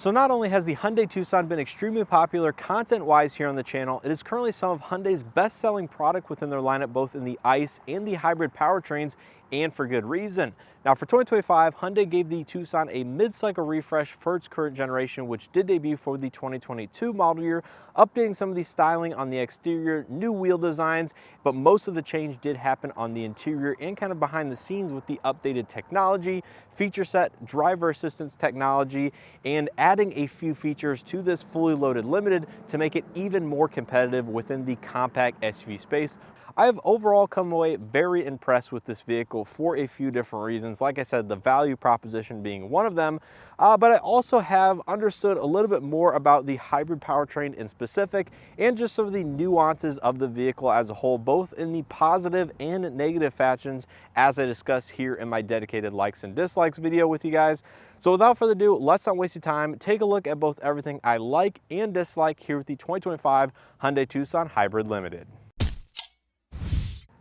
So not only has the Hyundai Tucson been extremely popular content-wise here on the channel, it is currently some of Hyundai's best-selling product within their lineup, both in the ICE and the hybrid powertrains, and for good reason. Now for 2025, Hyundai gave the Tucson a mid-cycle refresh for its current generation, which did debut for the 2022 model year, updating some of the styling on the exterior, new wheel designs, but most of the change did happen on the interior and kind of behind the scenes with the updated technology, feature set, driver assistance technology, and adding a few features to this fully loaded Limited to make it even more competitive within the compact SUV space. I have overall come away very impressed with this vehicle for a few different reasons. Like I said, the value proposition being one of them, but I also have understood a little bit more about the hybrid powertrain in specific and just some of the nuances of the vehicle as a whole, both in the positive and negative fashions, as I discuss here in my dedicated likes and dislikes video with you guys. So without further ado, let's not waste your time. Take a look at both everything I like and dislike here with the 2025 Hyundai Tucson Hybrid Limited.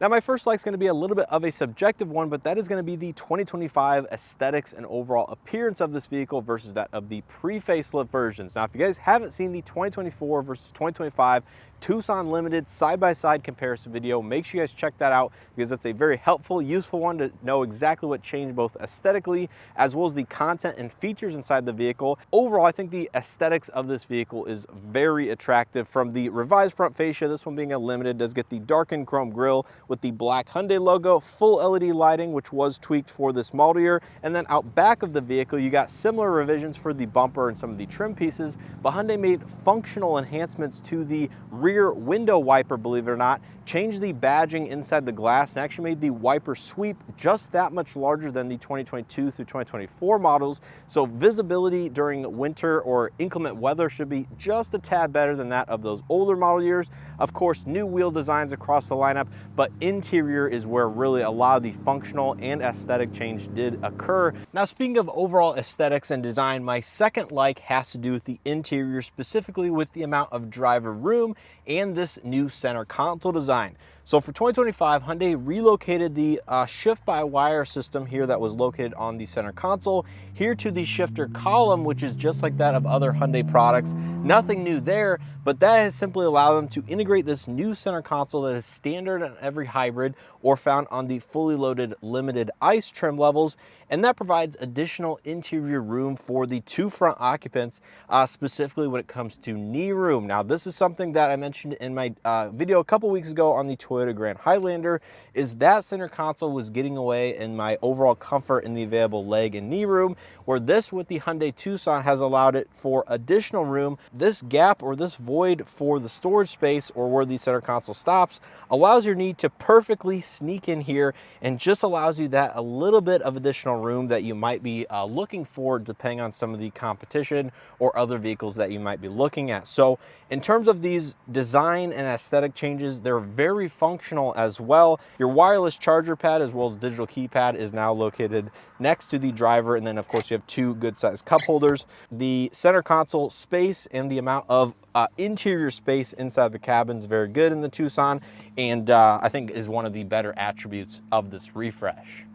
Now my first like is going to be a little bit of a subjective one, but that is going to be the 2025 aesthetics and overall appearance of this vehicle versus that of the pre-facelift versions. Now if you guys haven't seen the 2024 versus 2025 Tucson Limited side-by-side comparison video, make sure you guys check that out because it's a very helpful, useful one to know exactly what changed both aesthetically as well as the content and features inside the vehicle. Overall, I think the aesthetics of this vehicle is very attractive. From the revised front fascia, this one being a Limited, does get the darkened chrome grille with the black Hyundai logo, full LED lighting, which was tweaked for this model year. And then out back of the vehicle, you got similar revisions for the bumper and some of the trim pieces, but Hyundai made functional enhancements to the rear window wiper, believe it or not, changed the badging inside the glass and actually made the wiper sweep just that much larger than the 2022 through 2024 models. So visibility during winter or inclement weather should be just a tad better than that of those older model years. Of course, new wheel designs across the lineup, but interior is where really a lot of the functional and aesthetic change did occur. Now, speaking of overall aesthetics and design, my second like has to do with the interior, specifically with the amount of driver room and this new center console design. So for 2025, Hyundai relocated the shift-by-wire system here that was located on the center console here to the shifter column, which is just like that of other Hyundai products. Nothing new there, but that has simply allowed them to integrate this new center console that is standard on every hybrid or found on the fully loaded Limited ICE trim levels, and that provides additional interior room for the two front occupants, specifically when it comes to knee room. Now, this is something that I mentioned in my video a couple weeks ago on the Toyota Grand Highlander, is that center console was getting away in my overall comfort in the available leg and knee room, where this with the Hyundai Tucson has allowed it for additional room. This gap or this void for the storage space or where the center console stops allows your knee to perfectly sneak in here and just allows you that a little bit of additional room that you might be looking for depending on some of the competition or other vehicles that you might be looking at. So in terms of these design and aesthetic changes, they're very functional as well. Your wireless charger pad as well as digital keypad is now located next to the driver, and then of course you have two good sized cup holders. The center console space and the amount of interior space inside the cabin is very good in the Tucson, and I think is one of the better attributes of this refresh.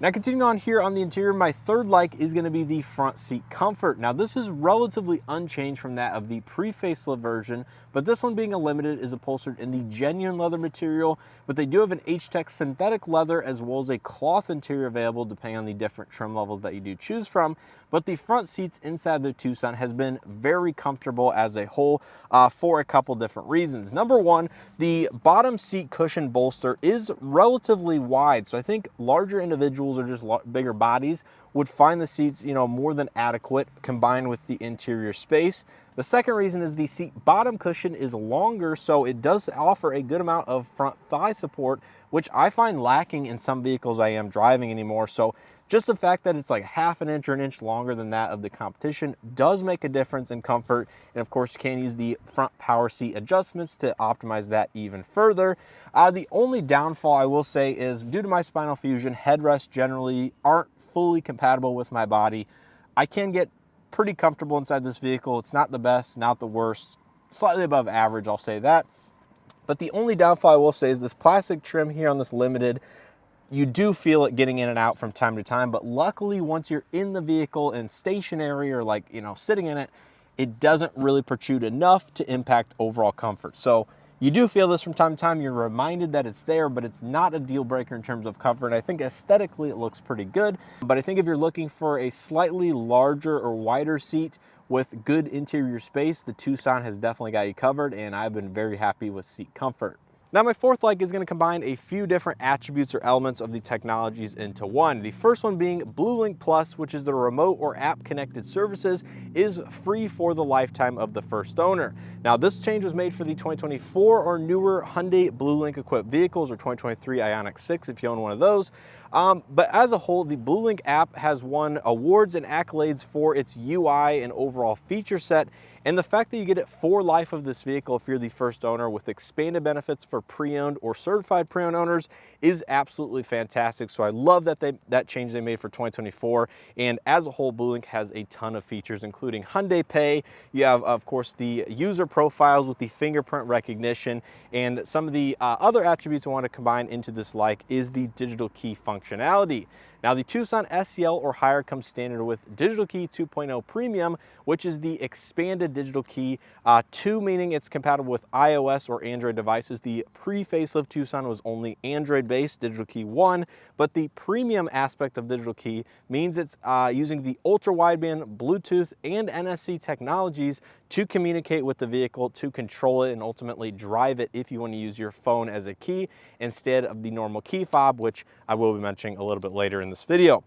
Now continuing on here on the interior, my third like is going to be the front seat comfort. Now this is relatively unchanged from that of the pre-facelift version, but this one being a Limited is upholstered in the genuine leather material, but they do have an H-Tech synthetic leather as well as a cloth interior available depending on the different trim levels that you do choose from. But the front seats inside the Tucson has been very comfortable as a whole for a couple different reasons. Number one, the bottom seat cushion bolster is relatively wide, so I think larger individuals or just bigger bodies would find the seats, more than adequate combined with the interior space. The second reason is the seat bottom cushion is longer, so it does offer a good amount of front thigh support, which I find lacking in some vehicles I am driving anymore. So just the fact that it's like half an inch or an inch longer than that of the competition does make a difference in comfort. And of course, you can use the front power seat adjustments to optimize that even further. The only downfall I will say is due to my spinal fusion, headrests generally aren't fully compatible with my body. I can get pretty comfortable inside this vehicle. It's not the best, not the worst, slightly above average, I'll say that. But the only downfall I will say is this plastic trim here on this Limited you do feel it getting in and out from time to time, but luckily once you're in the vehicle and stationary or like, sitting in it, it doesn't really protrude enough to impact overall comfort. So you do feel this from time to time. You're reminded that it's there, but it's not a deal breaker in terms of comfort. I think aesthetically it looks pretty good, but I think if you're looking for a slightly larger or wider seat with good interior space, the Tucson has definitely got you covered, and I've been very happy with seat comfort. Now, my fourth like is going to combine a few different attributes or elements of the technologies into one. The first one being BlueLink Plus, which is the remote or app connected services, is free for the lifetime of the first owner. Now, this change was made for the 2024 or newer Hyundai BlueLink equipped vehicles, or 2023 Ioniq 6 if you own one of those. But as a whole, the BlueLink app has won awards and accolades for its UI and overall feature set. And the fact that you get it for life of this vehicle if you're the first owner with expanded benefits for pre-owned or certified pre-owned owners is absolutely fantastic. So I love that that change they made for 2024. And as a whole, BlueLink has a ton of features, including Hyundai Pay. You have, of course, the user profiles with the fingerprint recognition, and some of the other attributes I want to combine into this like is the digital key functionality. Now, the Tucson SEL or higher comes standard with Digital Key 2.0 Premium, which is the expanded digital key 2, meaning it's compatible with iOS or Android devices. The pre-facelift Tucson was only Android-based, Digital Key 1, but the premium aspect of Digital Key means it's using the ultra-wideband, Bluetooth, and NFC technologies to communicate with the vehicle, to control it, and ultimately drive it if you want to use your phone as a key instead of the normal key fob, which I will be mentioning a little bit later in this video.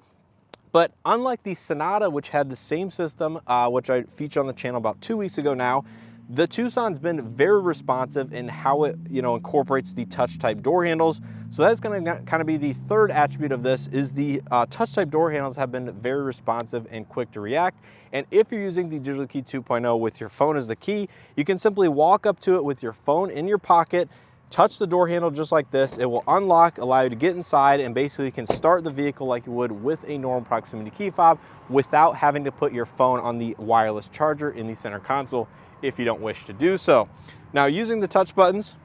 But unlike the Sonata, which had the same system, which I featured on the channel about 2 weeks ago now, the Tucson's been very responsive in how it, incorporates the touch type door handles. So that's going to kind of be the third attribute of this, is the touch type door handles have been very responsive and quick to react. And if you're using the Digital Key 2.0 with your phone as the key, you can simply walk up to it with your phone in your pocket, touch the door handle just like this. It will unlock, allow you to get inside, and basically you can start the vehicle like you would with a normal proximity key fob without having to put your phone on the wireless charger in the center console if you don't wish to do so. Now, using the touch buttons,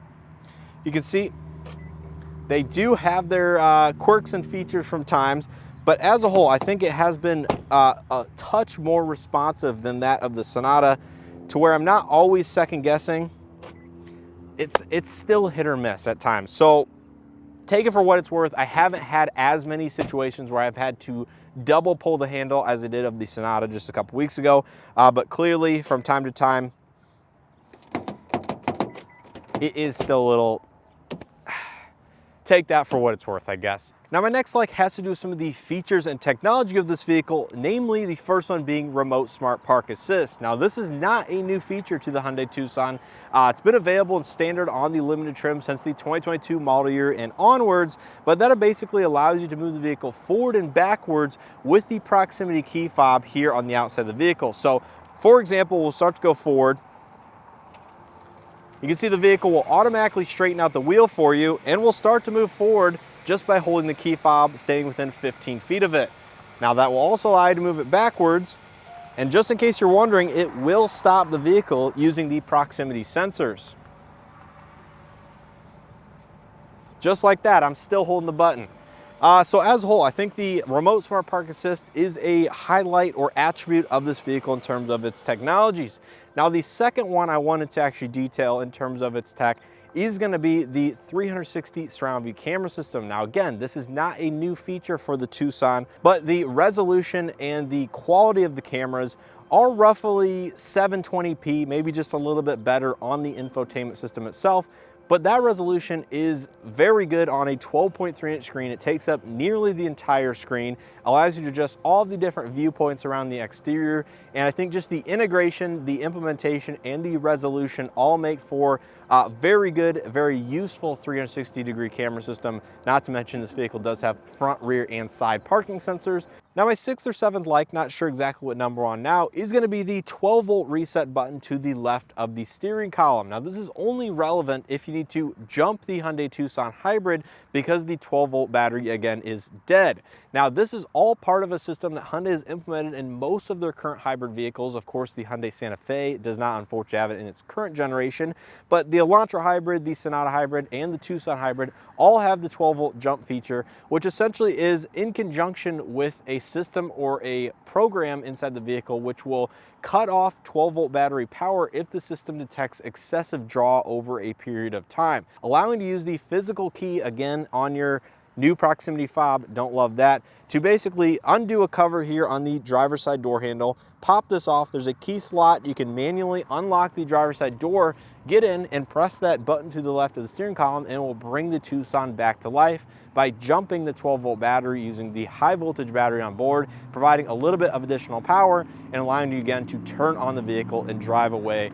you can see they do have their quirks and features from times, but as a whole, I think it has been a touch more responsive than that of the Sonata, to where I'm not always second guessing. It's still hit or miss at times. So take it for what it's worth. I haven't had as many situations where I've had to double pull the handle as I did of the Sonata just a couple weeks ago. But clearly from time to time, it is still a little, take that for what it's worth, I guess. Now, my next like has to do with some of the features and technology of this vehicle, namely the first one being Remote Smart Park Assist. Now, this is not a new feature to the Hyundai Tucson. It's been available in standard on the limited trim since the 2022 model year and onwards, but that basically allows you to move the vehicle forward and backwards with the proximity key fob here on the outside of the vehicle. So, for example, we'll start to go forward. You can see the vehicle will automatically straighten out the wheel for you, and will start to move forward just by holding the key fob, staying within 15 feet of it. Now, that will also allow you to move it backwards, and just in case you're wondering, it will stop the vehicle using the proximity sensors. Just like that, I'm still holding the button. So as a whole, I think the Remote Smart Park Assist is a highlight or attribute of this vehicle in terms of its technologies. Now, the second one I wanted to actually detail in terms of its tech is going to be the 360 surround view camera system. Now, again, this is not a new feature for the Tucson, but the resolution and the quality of the cameras are roughly 720p, maybe just a little bit better on the infotainment system itself. But that resolution is very good on a 12.3-inch screen. It takes up nearly the entire screen, allows you to adjust all the different viewpoints around the exterior. And I think just the integration, the implementation, and the resolution all make for a very good, very useful 360-degree camera system. Not to mention this vehicle does have front, rear, and side parking sensors. Now, my sixth or seventh like, not sure exactly what number we're on now, is going to be the 12-volt reset button to the left of the steering column. Now, this is only relevant if you need to jump the Hyundai Tucson Hybrid because the 12-volt battery, again, is dead. Now, this is all part of a system that Hyundai has implemented in most of their current hybrid vehicles. Of course, the Hyundai Santa Fe does not unfortunately have it in its current generation, but the Elantra Hybrid, the Sonata Hybrid, and the Tucson Hybrid all have the 12-volt jump feature, which essentially is in conjunction with a system or a program inside the vehicle, which will cut off 12-volt battery power if the system detects excessive draw over a period of time, allowing you to use the physical key again on your new proximity fob, don't love that, to basically undo a cover here on the driver's side door handle, pop this off. There's a key slot. You can manually unlock the driver's side door, get in and press that button to the left of the steering column, and it will bring the Tucson back to life by jumping the 12-volt battery using the high voltage battery on board, providing a little bit of additional power and allowing you again to turn on the vehicle and drive away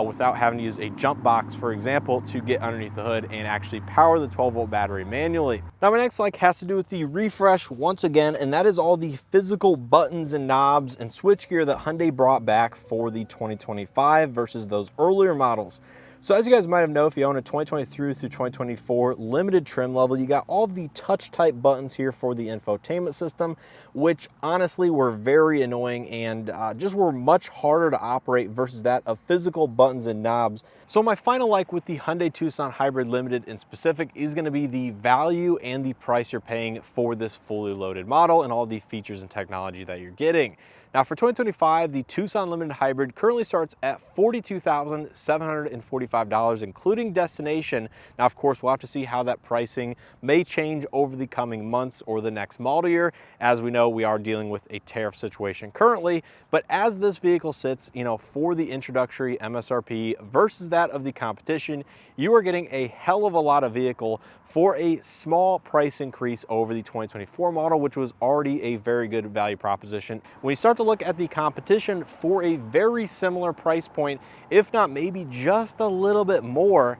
without having to use a jump box, for example, to get underneath the hood and actually power the 12-volt battery manually. Now, my next like has to do with the refresh once again, and that is all the physical buttons and knobs and switchgear that Hyundai brought back for the 2025 versus those earlier models. So as you guys might have known, if you own a 2023 through 2024 limited trim level, you got all the touch type buttons here for the infotainment system, which honestly were very annoying and just were much harder to operate versus that of physical buttons and knobs. So my final like with the Hyundai Tucson Hybrid Limited in specific is going to be the value and the price you're paying for this fully loaded model and all the features and technology that you're getting. Now for 2025, the Tucson Limited Hybrid currently starts at $42,745, including destination. Now, of course, we'll have to see how that pricing may change over the coming months or the next model year. As we know, we are dealing with a tariff situation currently, but as this vehicle sits, for the introductory MSRP versus that of the competition, you are getting a hell of a lot of vehicle for a small price increase over the 2024 model, which was already a very good value proposition. When you start to look at the competition for a very similar price point, if not maybe just a little bit more,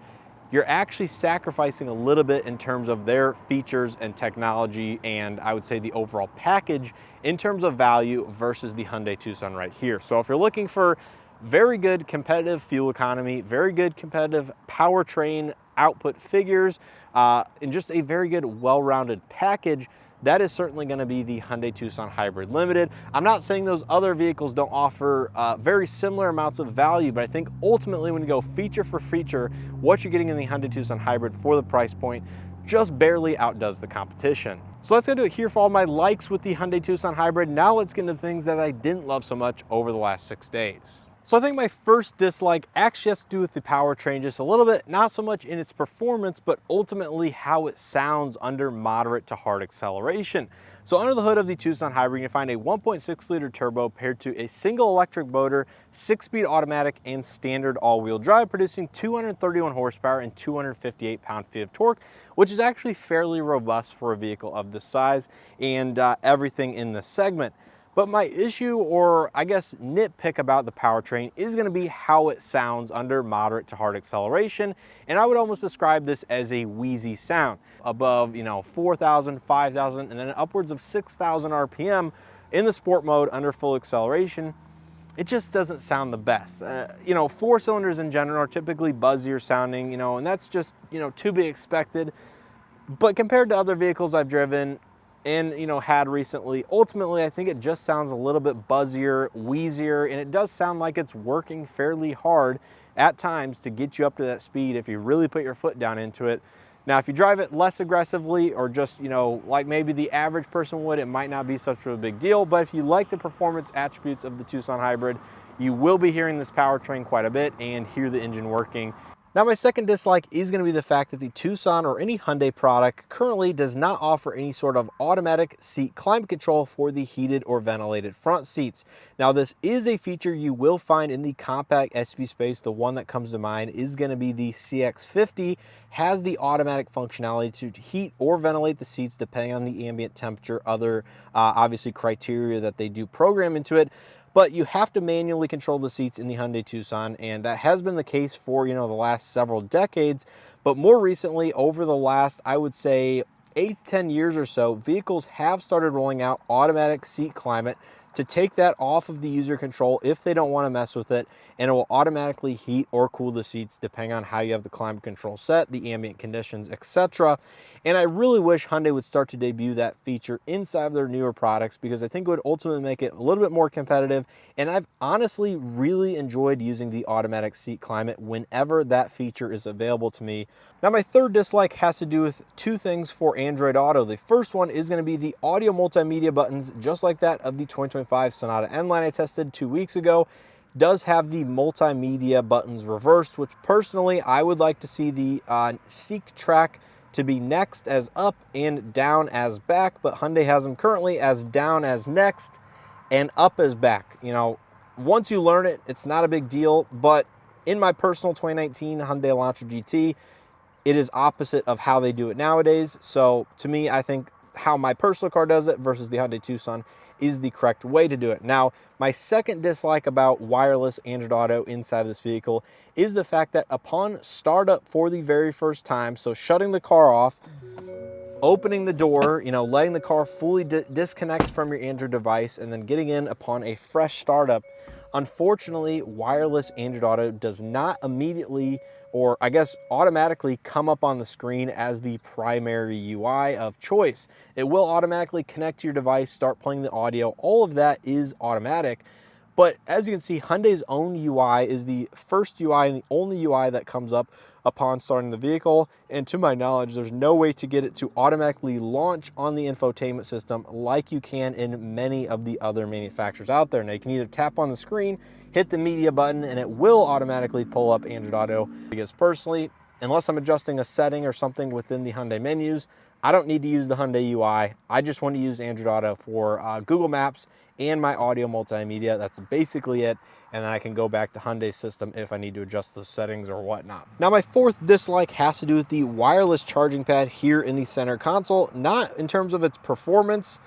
you're actually sacrificing a little bit in terms of their features and technology, and I would say the overall package in terms of value versus the Hyundai Tucson right here. So if you're looking for very good competitive fuel economy, very good competitive powertrain output figures, and just a very good well-rounded package, that is certainly going to be the Hyundai Tucson Hybrid Limited. I'm not saying those other vehicles don't offer very similar amounts of value, but I think ultimately when you go feature for feature, what you're getting in the Hyundai Tucson Hybrid for the price point just barely outdoes the competition. So let's do it here for all my likes with the Hyundai Tucson Hybrid. Now let's get into things that I didn't love so much over the last 6 days. So I think my first dislike actually has to do with the powertrain just a little bit, not so much in its performance, but ultimately how it sounds under moderate to hard acceleration. So under the hood of the Tucson Hybrid, you can find a 1.6 liter turbo paired to a single electric motor, 6-speed automatic, and standard all-wheel drive, producing 231 horsepower and 258 pound-feet of torque, which is actually fairly robust for a vehicle of this size and everything in this segment. But my issue, or I guess nitpick about the powertrain, is going to be how it sounds under moderate to hard acceleration. And I would almost describe this as a wheezy sound. Above, 4,000, 5,000, and then upwards of 6,000 RPM in the sport mode under full acceleration, it just doesn't sound the best. 4 cylinders in general are typically buzzier sounding, and that's just, to be expected. But compared to other vehicles I've driven, and had recently, ultimately I think it just sounds a little bit buzzier, wheezier, and it does sound like it's working fairly hard at times to get you up to that speed if you really put your foot down into it. Now if you drive it less aggressively or just like maybe the average person would, it might not be such a big deal. But if you like the performance attributes of the Tucson Hybrid, you will be hearing this powertrain quite a bit and hear the engine working. Now my second dislike is going to be the fact that the Tucson or any Hyundai product currently does not offer any sort of automatic seat climate control for the heated or ventilated front seats. Now this is a feature you will find in the compact SUV space. The one that comes to mind is going to be the CX-50, has the automatic functionality to heat or ventilate the seats depending on the ambient temperature, other obviously criteria that they do program into it. But you have to manually control the seats in the Hyundai Tucson, and that has been the case for, the last several decades. But more recently, over the last, I would say, 8 to 10 years or so, vehicles have started rolling out automatic seat climate to take that off of the user control if they don't want to mess with it, and it will automatically heat or cool the seats depending on how you have the climate control set, the ambient conditions, etc. And I really wish Hyundai would start to debut that feature inside of their newer products, because I think it would ultimately make it a little bit more competitive. And I've honestly really enjoyed using the automatic seat climate whenever that feature is available to me. Now, my third dislike has to do with two things for Android Auto. The first one is going to be the audio multimedia buttons, just like that of the 2025 Sonata N-Line I tested 2 weeks ago. Does have the multimedia buttons reversed, which personally I would like to see the Seek track to be next as up and down as back, but Hyundai has them currently as down as next and up as back. You know, once you learn it, it's not a big deal, but in my personal 2019 Hyundai Elantra GT, it is opposite of how they do it nowadays. So to me, I think how my personal car does it versus the Hyundai Tucson is the correct way to do it. Now, my second dislike about wireless Android Auto inside of this vehicle is the fact that upon startup for the very first time, so shutting the car off, opening the door, you know, letting the car fully disconnect from your Android device, and then getting in upon a fresh startup, unfortunately, wireless Android Auto does not immediately, or I guess automatically, come up on the screen as the primary UI of choice. It will automatically connect to your device, start playing the audio. All of that is automatic. But as you can see, Hyundai's own UI is the first UI and the only UI that comes up upon starting the vehicle. And to my knowledge, there's no way to get it to automatically launch on the infotainment system like you can in many of the other manufacturers out there. Now, you can either tap on the screen, hit the media button, and it will automatically pull up Android Auto. Because personally, unless I'm adjusting a setting or something within the Hyundai menus, I don't need to use the Hyundai UI. I just want to use Android Auto for Google Maps and my audio multimedia. That's basically it. And then I can go back to Hyundai's system if I need to adjust the settings or whatnot. Now, my fourth dislike has to do with the wireless charging pad here in the center console, not in terms of its performance,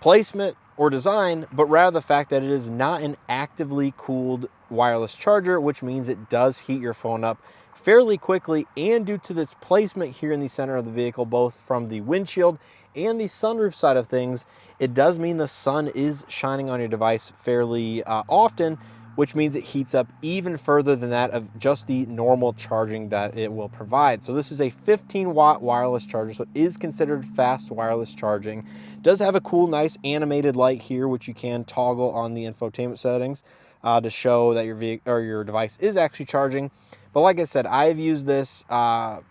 placement, or design, but rather the fact that it is not an actively cooled wireless charger, which means it does heat your phone up fairly quickly. And due to its placement here in the center of the vehicle, both from the windshield and the sunroof side of things, it does mean the sun is shining on your device fairly often, which means it heats up even further than that of just the normal charging that it will provide. So this is a 15-watt wireless charger, so it is considered fast wireless charging. It does have a cool, nice animated light here, which you can toggle on the infotainment settings to show that your device is actually charging. But like I said, I've used this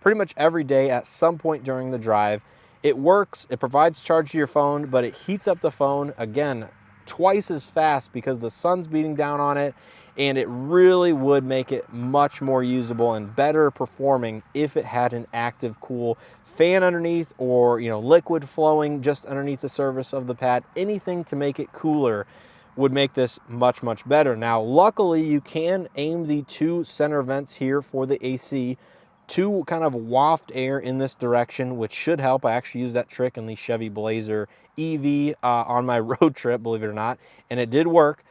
pretty much every day at some point during the drive. It works, it provides charge to your phone, but it heats up the phone, again, twice as fast because the sun's beating down on it, and it really would make it much more usable and better performing if it had an active cool fan underneath, or, you know, liquid flowing just underneath the surface of the pad. Anything to make it cooler would make this much, much better. Now, luckily, you can aim the two center vents here for the AC to kind of waft air in this direction, which should help. I actually used that trick in the Chevy Blazer EV on my road trip, believe it or not, and it did work.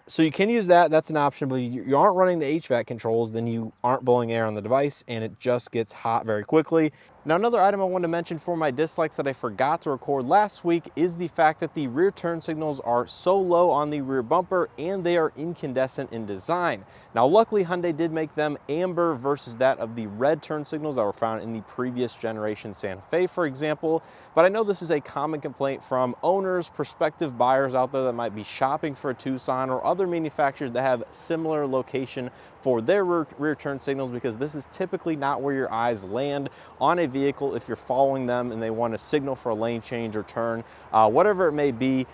So you can use that, that's an option, but you aren't running the HVAC controls, then you aren't blowing air on the device, and it just gets hot very quickly. Now, another item I wanted to mention for my dislikes that I forgot to record last week is the fact that the rear turn signals are so low on the rear bumper, and they are incandescent in design. Now, luckily, Hyundai did make them amber versus that of the red turn signals that were found in the previous generation Santa Fe, for example. But I know this is a common complaint from owners, prospective buyers out there that might be shopping for a Tucson or other manufacturers that have similar location for their rear turn signals, because this is typically not where your eyes land on a vehicle if you're following them and they want to signal for a lane change or turn, whatever it may be,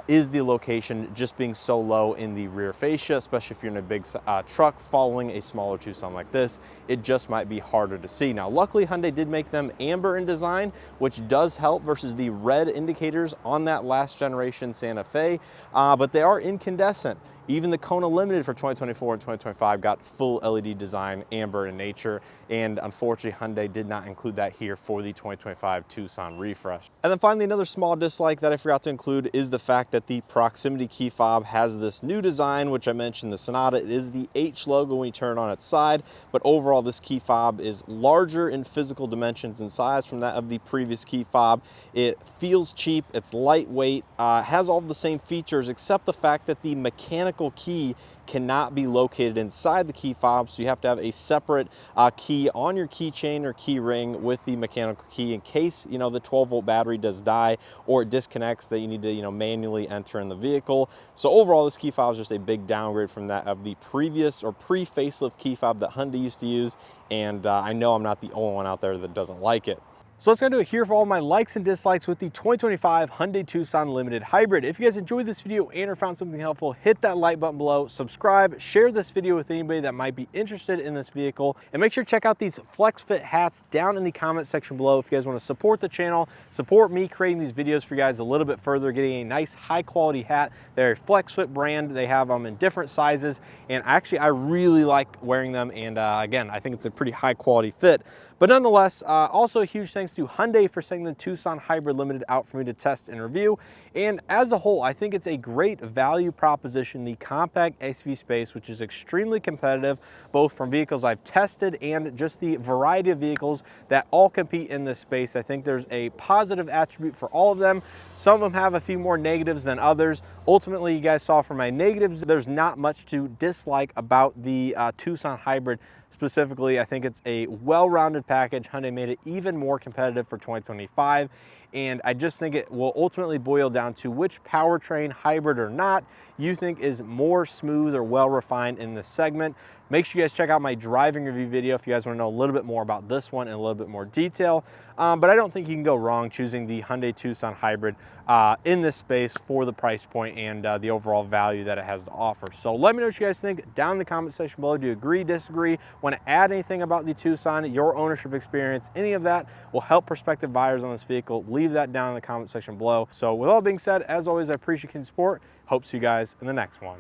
is the location just being so low in the rear fascia, especially if you're in a big truck following a smaller Tucson like this. It just might be harder to see. Now, luckily, Hyundai did make them amber in design, which does help versus the red indicators on that last generation Santa Fe, but they are incandescent. Even the Kona Limited for 2024 and 2025 got full LED design, amber in nature, and unfortunately Hyundai did not include that here for the 2025 Tucson refresh. And then finally, another small dislike that I forgot to include is the fact that the proximity key fob has this new design, which I mentioned, the Sonata. It is the H logo when you turn it on its side, but overall this key fob is larger in physical dimensions and size from that of the previous key fob. It feels cheap, it's lightweight, has all the same features except the fact that the mechanical key cannot be located inside the key fob, so you have to have a separate key on your keychain or key ring with the mechanical key in case, you know, the 12-volt battery does die or it disconnects, that you need to, you know, manually enter in the vehicle. So overall, this key fob is just a big downgrade from that of the previous or pre-facelift key fob that Hyundai used to use, and I know I'm not the only one out there that doesn't like it. So that's gonna do it here for all my likes and dislikes with the 2025 Hyundai Tucson Limited Hybrid. If you guys enjoyed this video and or found something helpful, hit that like button below, subscribe, share this video with anybody that might be interested in this vehicle, and make sure to check out these Flex Fit hats down in the comment section below if you guys wanna support the channel, support me creating these videos for you guys a little bit further, getting a nice high quality hat. They're a Flex Fit brand. They have them in different sizes, and actually I really like wearing them, and again, I think it's a pretty high quality fit. But nonetheless, also a huge thanks to Hyundai for sending the Tucson Hybrid Limited out for me to test and review. And as a whole, I think it's a great value proposition, the compact SUV space, which is extremely competitive, both from vehicles I've tested and just the variety of vehicles that all compete in this space. I think there's a positive attribute for all of them. Some of them have a few more negatives than others. Ultimately, you guys saw from my negatives, there's not much to dislike about the Tucson Hybrid. Specifically, I think it's a well-rounded package. Hyundai made it even more competitive for 2025, and I just think it will ultimately boil down to which powertrain, hybrid or not, you think is more smooth or well-refined in this segment. Make sure you guys check out my driving review video if you guys want to know a little bit more about this one in a little bit more detail. But I don't think you can go wrong choosing the Hyundai Tucson Hybrid in this space for the price point and the overall value that it has to offer. So let me know what you guys think down in the comment section below. Do you agree, disagree? Want to add anything about the Tucson, your ownership experience, any of that will help prospective buyers on this vehicle? Leave that down in the comment section below. So with all being said, as always, I appreciate your support. Hope to see you guys in the next one.